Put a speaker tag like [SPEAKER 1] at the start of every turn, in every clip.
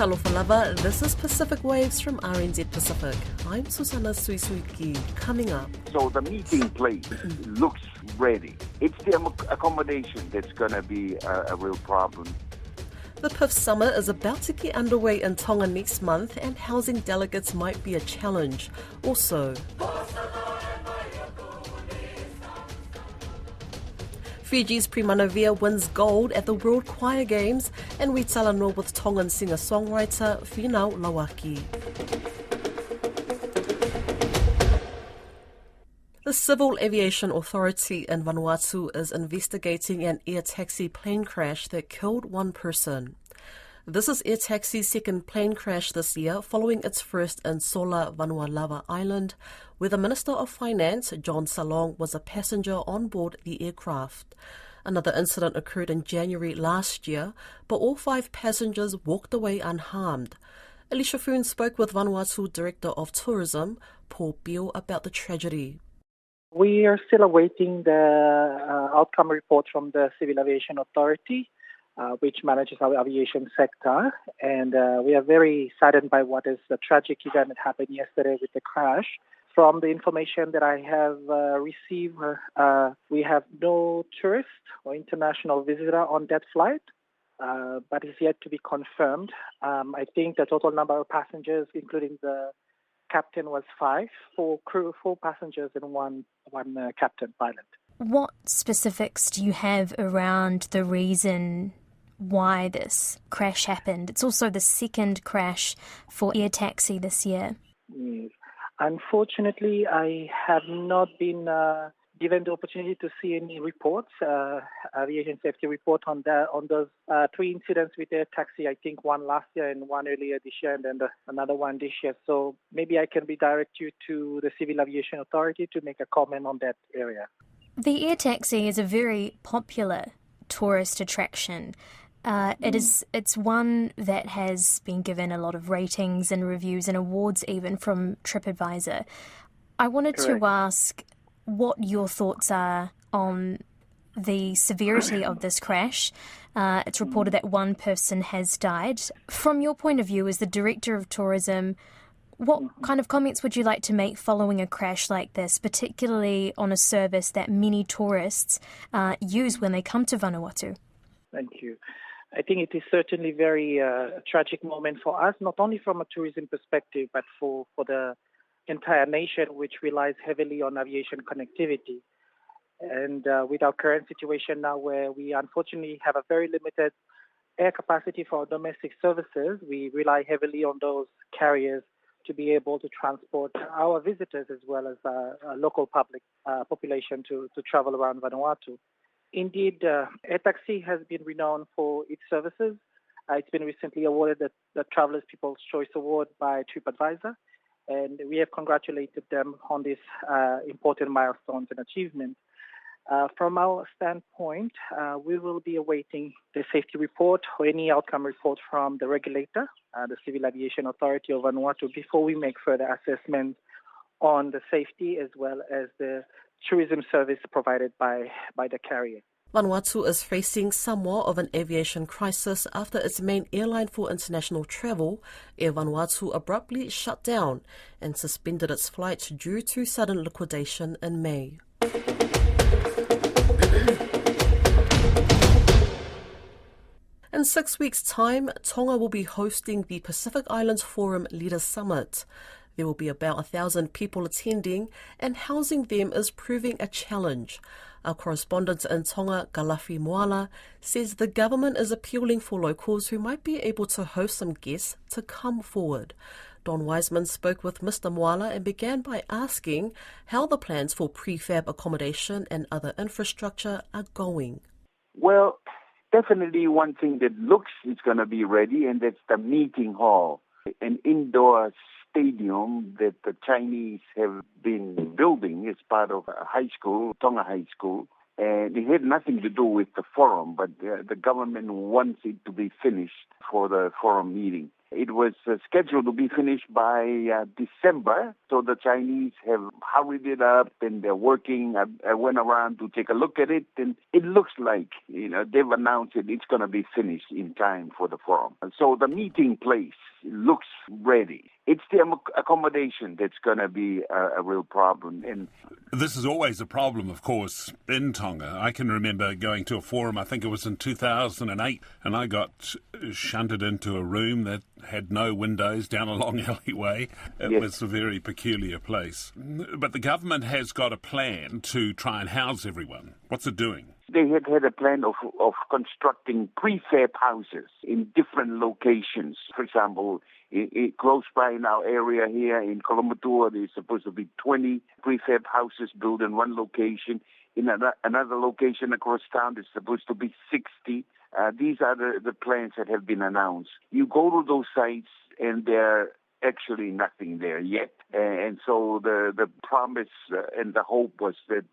[SPEAKER 1] Talofa lava, this is Pacific Waves from RNZ Pacific. I'm Susana Suisuiki. Coming up.
[SPEAKER 2] So the meeting place looks ready. It's the accommodation that's going to be a real problem.
[SPEAKER 1] The PIF Summit is about to get underway in Tonga next month and housing delegates might be a challenge. Also, Fiji's Primanavia wins gold at the World Choir Games, and we talanoa with Tongan singer-songwriter Finau Lawaki. The Civil Aviation Authority in Vanuatu is investigating an air taxi plane crash that killed one person. This is Air Taxi's second plane crash this year, following its first in Sola, Vanuatu Island, where the Minister of Finance, John Salong, was a passenger on board the aircraft. Another incident occurred in January last year, but all 5 passengers walked away unharmed. Alicia Foon spoke with Vanuatu Director of Tourism, Paul Beale, about the tragedy.
[SPEAKER 3] We are still awaiting the outcome report from the Civil Aviation Authority, which manages our aviation sector. And we are very saddened by what is the tragic event that happened yesterday with the crash. From the information that I have received, we have no tourist or international visitor on that flight, but it's yet to be confirmed. I think the total number of passengers, including the captain, was 5, 4 crew, 4 passengers and one captain pilot.
[SPEAKER 4] What specifics do you have around the reason why this crash happened? It's also the second crash for air taxi this year.
[SPEAKER 3] Yes. Unfortunately, I have not been given the opportunity to see any reports, aviation safety report on those 3 incidents with air taxi. I think one last year and one earlier this year, and then another one this year. So maybe I can redirect you to the Civil Aviation Authority to make a comment on that area.
[SPEAKER 4] The air taxi is a very popular tourist attraction. It's one that has been given a lot of ratings and reviews and awards even from TripAdvisor. I wanted to ask what your thoughts are on the severity of this crash. It's reported that one person has died. From your point of view as the Director of Tourism, what kind of comments would you like to make following a crash like this, particularly on a service that many tourists use when they come to Vanuatu?
[SPEAKER 3] Thank you. I think it is certainly very tragic moment for us, not only from a tourism perspective, but for the entire nation, which relies heavily on aviation connectivity. And with our current situation now, where we unfortunately have a very limited air capacity for our domestic services, we rely heavily on those carriers to be able to transport our visitors as well as local public population to travel around Vanuatu. Indeed, Air Taxi has been renowned for its services. It's been recently awarded the Travelers' People's Choice Award by TripAdvisor, and we have congratulated them on this important milestones and achievement. From our standpoint, we will be awaiting the safety report or any outcome report from the regulator, the Civil Aviation Authority of Vanuatu, before we make further assessments on the safety as well as the tourism service provided by the carrier.
[SPEAKER 1] Vanuatu is facing somewhat of an aviation crisis after its main airline for international travel, Air Vanuatu, abruptly shut down and suspended its flights due to sudden liquidation in May. In 6 weeks' time, Tonga will be hosting the Pacific Islands Forum Leaders Summit. There will be about 1,000 people attending, and housing them is proving a challenge. Our correspondent in Tonga, Galafi Moala, says the government is appealing for locals who might be able to host some guests to come forward. Don Wiseman spoke with Mr. Moala and began by asking how the plans for prefab accommodation and other infrastructure are going.
[SPEAKER 2] Well, definitely one thing that looks is going to be ready, and that's the meeting hall, an indoor stadium that the Chinese have been building as part of a high school, Tonga High School. And it had nothing to do with the forum, but the government wants it to be finished for the forum meeting. It was scheduled to be finished by December, so the Chinese have hurried it up and they're working. I went around to take a look at it, and it looks like, they've announced it's going to be finished in time for the forum. So the meeting place looks ready. It's the accommodation that's going to be a real problem. And
[SPEAKER 5] this is always a problem, of course, in Tonga. I can remember going to a forum, I think it was in 2008, and I got shunted into a room that had no windows down a long alleyway. It was a very peculiar place. But the government has got a plan to try and house everyone. What's it doing?
[SPEAKER 2] They had a plan of constructing prefab houses in different locations. For example, close by in our area here in Kolombatua, there's supposed to be 20 prefab houses built in one location. In another location across town, there's supposed to be 60. These are the plans that have been announced. You go to those sites and they're actually nothing there yet. And so the promise and the hope was that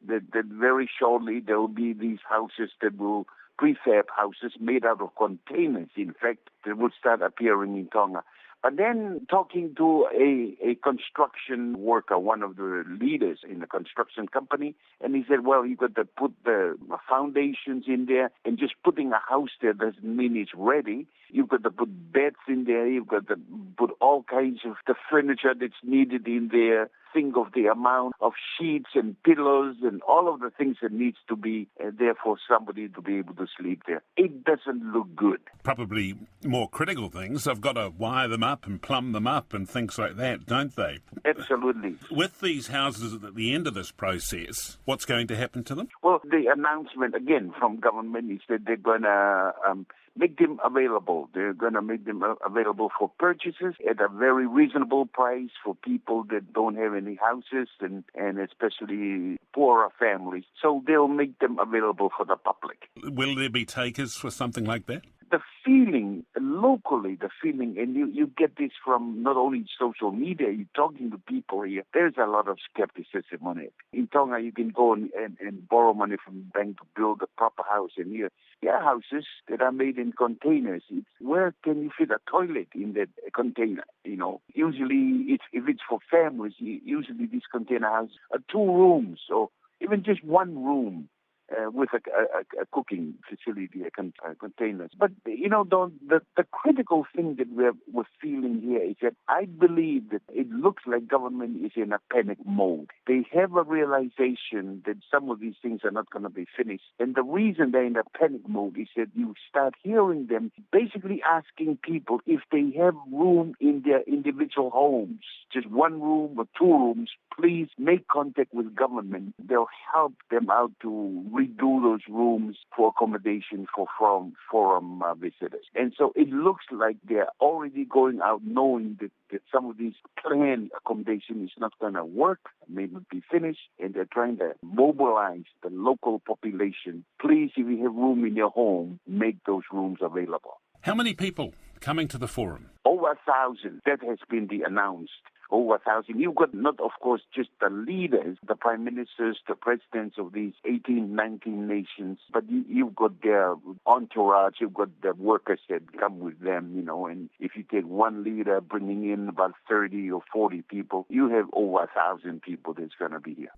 [SPEAKER 2] very shortly there will be these houses that will, prefab houses made out of containers, in fact, that will start appearing in Tonga. But then talking to a construction worker, one of the leaders in the construction company, and he said, well, you've got to put the foundations in there, and just putting a house there doesn't mean it's ready. You've got to put beds in there. You've got to put all kinds of the furniture that's needed in there. Think of the amount of sheets and pillows and all of the things that needs to be there for somebody to be able to sleep there. It doesn't look good.
[SPEAKER 5] Probably more critical things. They've got to wire them up and plumb them up and things like that, don't they?
[SPEAKER 2] Absolutely.
[SPEAKER 5] With these houses at the end of this process, what's going to happen to them?
[SPEAKER 2] Well, the announcement, again, from government is that they're going to make them available. They're going to make them available for purchases at a very reasonable price for people that don't have any houses and especially poorer families. So they'll make them available for the public.
[SPEAKER 5] Will there be takers for something like that?
[SPEAKER 2] The feeling, locally, and you get this from not only social media, you're talking to people here, there's a lot of skepticism on it. In Tonga, you can go and borrow money from the bank to build a proper house. And here are houses that are made in containers. Where can you fit a toilet in that container? Usually, if it's for families, usually these container houses are 2 rooms or even just 1 room. With a cooking facility, containers. But, the critical thing that we're feeling here is that I believe that it looks like government is in a panic mode. They have a realization that some of these things are not going to be finished. And the reason they're in a panic mode is that you start hearing them basically asking people if they have room in their individual homes, just 1 room or 2 rooms, please make contact with government. They'll help them out to redo those rooms for accommodation for forum visitors. And so it looks like they're already going out knowing that some of these planned accommodation is not going to work, may not be finished, and they're trying to mobilize the local population. Please, if you have room in your home, make those rooms available.
[SPEAKER 5] How many people coming to the forum?
[SPEAKER 2] Over 1,000. That has been announced. Over 1,000. You've got not, of course, just the leaders, the prime ministers, the presidents of these 18, 19 nations, but you've got their entourage, you've got the workers that come with them, and if you take one leader bringing in about 30 or 40 people, you have over 1,000 people that's going to be here.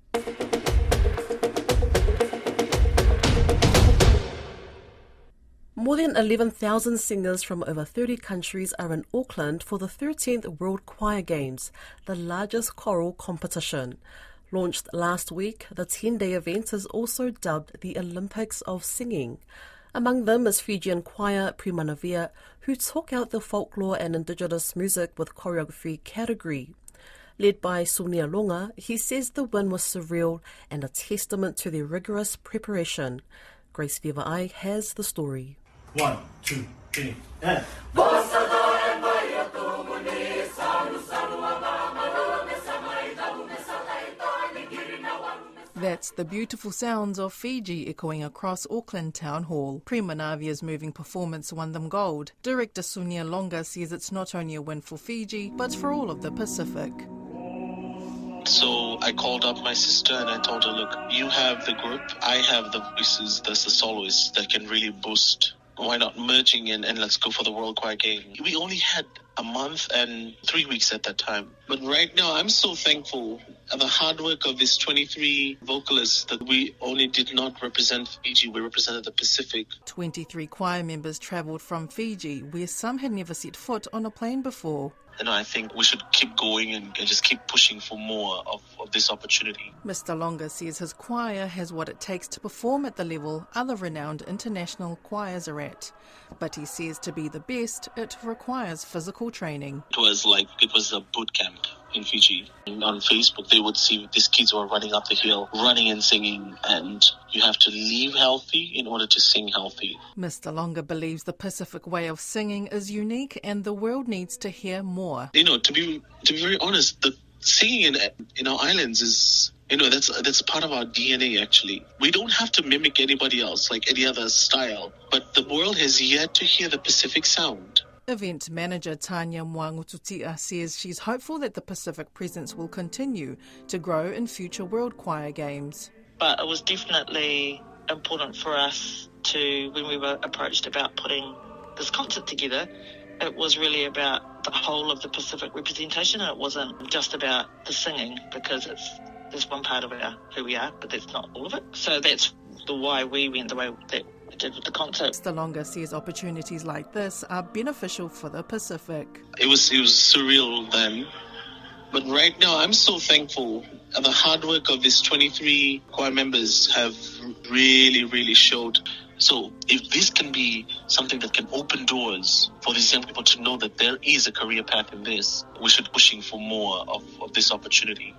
[SPEAKER 1] More than 11,000 singers from over 30 countries are in Auckland for the 13th World Choir Games, the largest choral competition. Launched last week, the 10-day event is also dubbed the Olympics of Singing. Among them is Fijian choir Primanavia, who talk out the folklore and indigenous music with choreography category. Led by Sunia Longa, he says the win was surreal and a testament to their rigorous preparation. Grace Viva'ai has the story.
[SPEAKER 6] 1, 2, 3, and...
[SPEAKER 7] That's the beautiful sounds of Fiji echoing across Auckland Town Hall. Primanavia's moving performance won them gold. Director Sunia Longa says it's not only a win for Fiji, but for all of the Pacific.
[SPEAKER 8] So I called up my sister and I told her, look, you have the group, I have the voices, the soloists that can really boost why not merging in and let's go for the World Choir Game? We only had a month and 3 weeks at that time. But right now, I'm so thankful at the hard work of these 23 vocalists that we only did not represent Fiji, we represented the Pacific.
[SPEAKER 7] 23 choir members travelled from Fiji, where some had never set foot on a plane before.
[SPEAKER 8] And I think we should keep going and just keep pushing for more of this opportunity.
[SPEAKER 7] Mr. Longa says his choir has what it takes to perform at the level other renowned international choirs are at. But he says to be the best, it requires physical training.
[SPEAKER 8] It was a boot camp in Fiji. And on Facebook, they would see these kids who are running up the hill, running and singing, and you have to leave healthy in order to sing healthy.
[SPEAKER 7] Mr. Longa believes the Pacific way of singing is unique and the world needs to hear more.
[SPEAKER 8] To be very honest, the singing in our islands is, that's part of our DNA actually. We don't have to mimic anybody else, like any other style, but the world has yet to hear the Pacific sound.
[SPEAKER 7] Event manager Tanya Mwangututia says she's hopeful that the Pacific presence will continue to grow in future World Choir Games.
[SPEAKER 9] But it was definitely important for us to, when we were approached about putting this concert together, it was really about the whole of the Pacific representation. It wasn't just about the singing, because there's one part of who we are, but that's not all of it. So that's why we went the way that we did with the concert.
[SPEAKER 7] Mr. Longa says opportunities like this are beneficial for the Pacific.
[SPEAKER 8] It was surreal then, but right now I'm so thankful. The hard work of these 23 choir members have really, really showed. So if this can be something that can open doors for these young people to know that there is a career path in this, we should be pushing for more of this opportunity.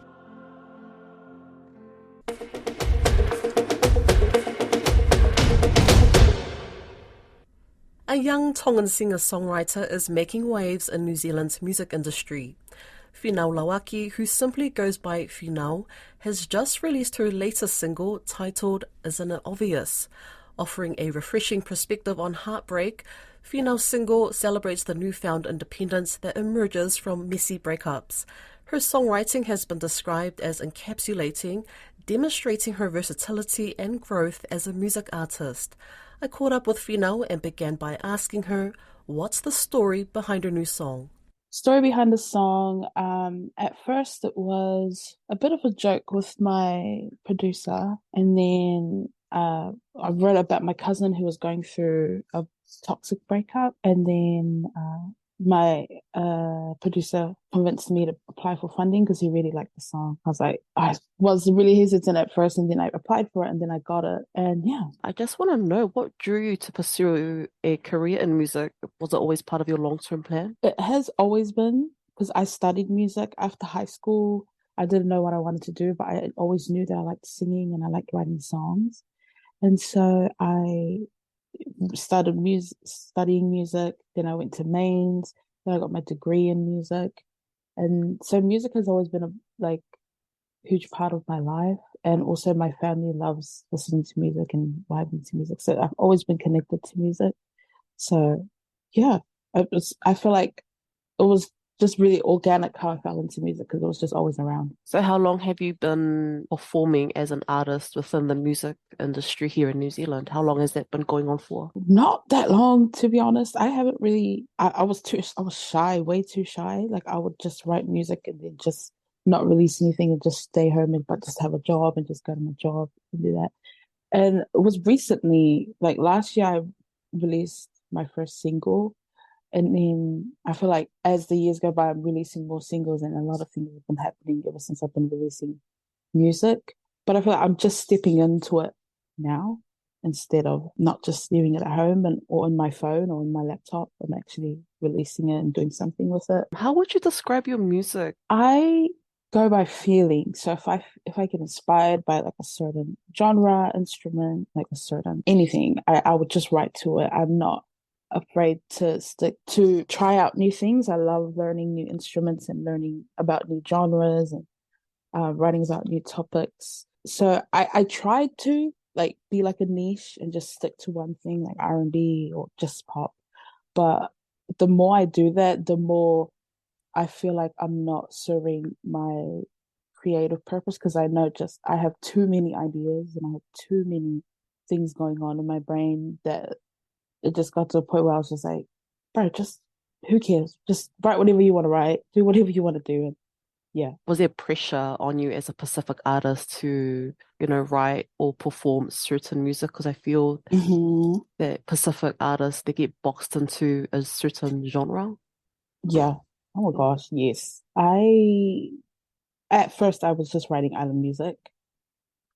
[SPEAKER 1] A young Tongan singer-songwriter is making waves in New Zealand's music industry. Finau Lawaki, who simply goes by Finau, has just released her latest single titled Isn't It Obvious? Offering a refreshing perspective on heartbreak, Finau's single celebrates the newfound independence that emerges from messy breakups. Her songwriting has been described as encapsulating, demonstrating her versatility and growth as a music artist. I caught up with Finau and began by asking her, what's the story behind her new song?
[SPEAKER 10] Story behind the song, at first it was a bit of a joke with my producer, and then I wrote about my cousin who was going through a toxic breakup, and then my producer convinced me to apply for funding because he really liked the song. I was really hesitant at first, and then I applied for it, and then I got it, and yeah.
[SPEAKER 1] I just want to know, what drew you to pursue a career in music? Was it always part of your long-term plan?
[SPEAKER 10] It has always been, because I studied music after high school. I didn't know what I wanted to do, but I always knew that I liked singing and I liked writing songs. And so I started studying music, then I went to mains, then I got my degree in music. And so music has always been a huge part of my life. And also my family loves listening to music and vibing to music. So I've always been connected to music. So yeah, I feel like it was just really organic how I fell into music because it was just always around.
[SPEAKER 1] So how long have you been performing as an artist within the music industry here in New Zealand? How long has that been going on for?
[SPEAKER 10] Not that long, to be honest. I haven't really, I was shy, way too shy. Like I would just write music and then just not release anything and just stay home but just have a job and just go to my job and do that. And it was recently, like last year, I released my first single. And then I feel like as the years go by, I'm releasing more singles, and a lot of things have been happening ever since I've been releasing music. But I feel like I'm just stepping into it now instead of not just leaving it at home or on my phone or on my laptop. I'm actually releasing it and doing something with it.
[SPEAKER 1] How would you describe your music?
[SPEAKER 10] I go by feeling. So if I get inspired by like a certain genre, instrument, like a certain anything, I would just write to it. I'm not afraid to try out new things. I love learning new instruments and learning about new genres and writing about new topics. So I tried to be like a niche and just stick to one thing, like R&B or just pop. But the more I do that, the more I feel like I'm not serving my creative purpose, because I know I have too many ideas and I have too many things going on in my brain that it just got to a point where I was just like, bro, just who cares? Just write whatever you want to write, do whatever you want to do. And yeah.
[SPEAKER 1] Was there pressure on you as a Pacific artist to, write or perform certain music? Because I feel that Pacific artists, they get boxed into a certain genre.
[SPEAKER 10] Yeah. Oh my gosh, yes. At first I was just writing island music.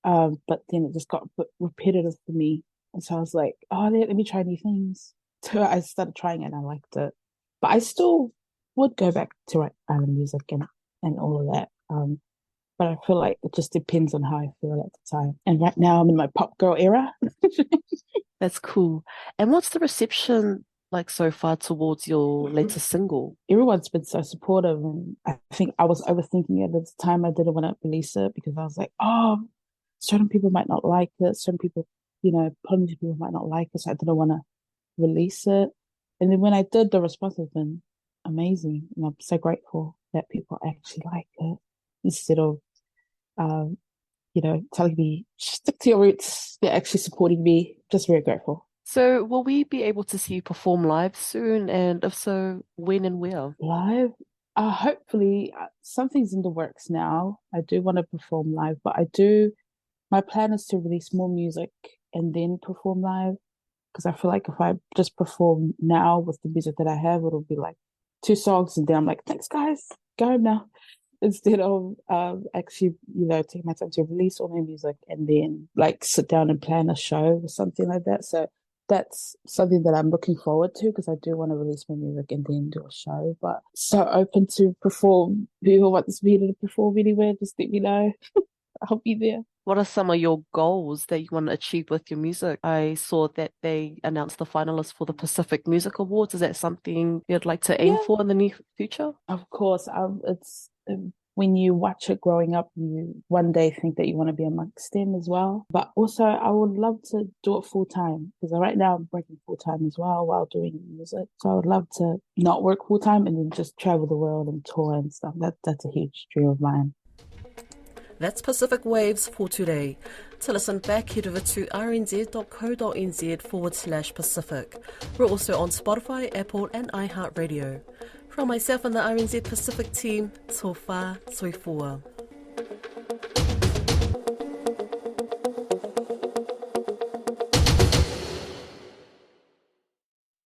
[SPEAKER 10] But then it just got a bit repetitive for me. And so I was like, oh, let me try new things. So I started trying it and I liked it. But I still would go back to write island music and all of that. But I feel like it just depends on how I feel at the time. And right now I'm in my pop girl era.
[SPEAKER 1] That's cool. And what's the reception like so far towards your latest single?
[SPEAKER 10] Everyone's been so supportive, and I think I was overthinking it at the time. I didn't want to release it because I was like, oh, certain people might not like it. Certain people, plenty of people might not like it. So I didn't want to release it. And then when I did, the response has been amazing. And I'm so grateful that people actually like it instead of, telling me, stick to your roots. They're actually supporting me. Just very grateful.
[SPEAKER 1] So will we be able to see you perform live soon? And if so, when and where?
[SPEAKER 10] Live? Hopefully, something's in the works now. I do want to perform live, but my plan is to release more music and then perform live. Because I feel like if I just perform now with the music that I have, it'll be like 2 songs and then I'm like, thanks guys, go home now. Instead of actually, taking my time to release all my music and then like sit down and plan a show or something like that. So that's something that I'm looking forward to because I do want to release my music and then do a show. But so open to perform. Whoever wants me to perform anywhere, just let me know. I'll be there.
[SPEAKER 1] What are some of your goals that you want to achieve with your music? I saw that they announced the finalists for the Pacific Music Awards. Is that something you'd like to aim for in the near future?
[SPEAKER 10] Of course. It's when you watch it growing up, you one day think that you want to be amongst them as well. But also, I would love to do it full time because right now I'm working full time as well while doing music. So I would love to not work full time and then just travel the world and tour and stuff. That's a huge dream of mine.
[SPEAKER 1] That's Pacific Waves for today. To listen back, head over to rnz.co.nz/Pacific. We're also on Spotify, Apple and iHeartRadio. From myself and the RNZ Pacific team, tō whā, soifua.